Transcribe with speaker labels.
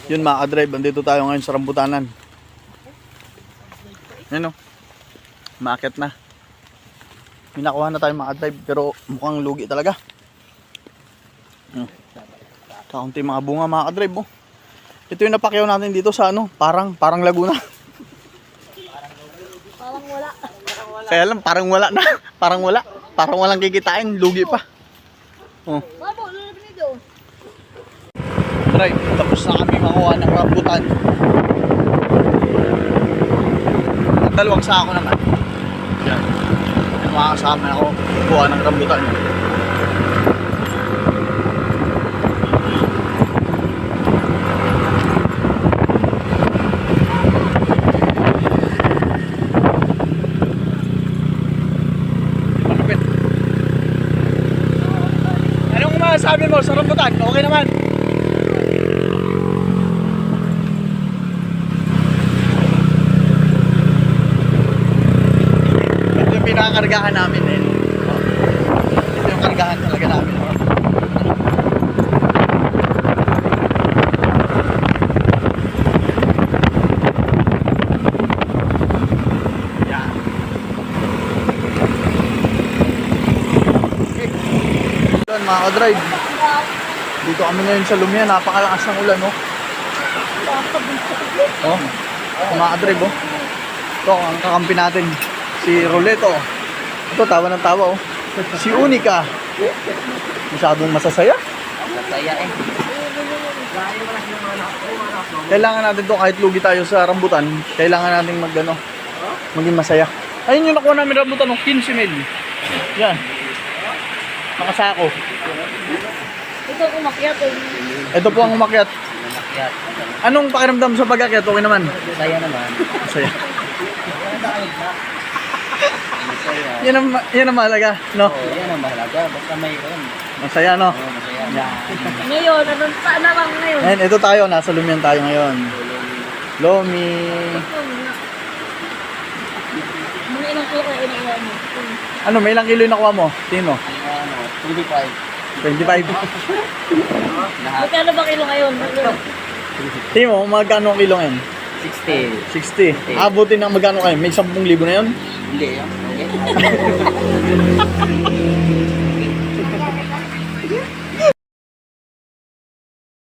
Speaker 1: Yun mga ka-drive, andito tayo ngayon sa rambutanan. Yan o. Maakyat na. May nakuha na tayo mga ka-drive, pero mukhang lugi talaga. Kaunti mga bunga mga ka-drive oh. Ito yung napakyaw natin dito sa ano, parang Laguna.
Speaker 2: Parang wala.
Speaker 1: Kaya lang, parang wala na. Parang wala. Parang walang kikitain, lugi pa. Oh.
Speaker 2: Babo, lulog nito.
Speaker 1: Drive, tapos na kami makuha ng rambutan. At dalawang sako naman. Yan. Yung mga kasama ako, kuha ng rambutan. Malupit. Anong masasabi mo sa rambutan? Okay naman. Pinakakargahan namin eh. Ito yung kargahan talaga namin. Yan. Yan mga ka-drive. Dito kami ngayon sa Lumia. Napakalakas ng ulan no. Oh, mga ka-drive oh. Ito ang kakampi natin. Si Roleto. Ito, tawa ng tawa oh. Si Unica. Masyadong masasaya.
Speaker 3: Masaya eh.
Speaker 1: Kailangan natin to kahit lugi tayo sa rambutan. Kailangan natin maging masaya. Ayun yung nakuha namin rambutan oh, 15 mil. Yan. Nakasako.
Speaker 2: Ito umakyat eh.
Speaker 1: Ito po ang umakyat.
Speaker 3: Umakyat.
Speaker 1: Anong pakiramdam sa pag-akyat? Okay naman.
Speaker 3: Masaya naman.
Speaker 1: Masaya.
Speaker 3: Masaya.
Speaker 1: Yan ang mahalaga, no?
Speaker 3: Oo, yan ang mahalaga. Basta mayroon.
Speaker 1: Masaya, no?
Speaker 3: Oo, masaya.
Speaker 1: Yan.
Speaker 2: Ngayon, anong saan na lang ngayon?
Speaker 1: And ito tayo, nasa Lumian tayo ngayon. Lomi.
Speaker 2: Mga ilang kilo kayo inuwa mo?
Speaker 1: Ano, may ilang kilo yung nakuha mo? Tino?
Speaker 3: Ano, 25.
Speaker 1: 25.
Speaker 3: Lahat.
Speaker 2: Magkano ba kilo ngayon?
Speaker 1: Timo, magkano ang kilo ngayon?
Speaker 3: 60.
Speaker 1: 60. Abutin ng magkano kayo? May 10,000 na yun?
Speaker 3: Hindi. Okay.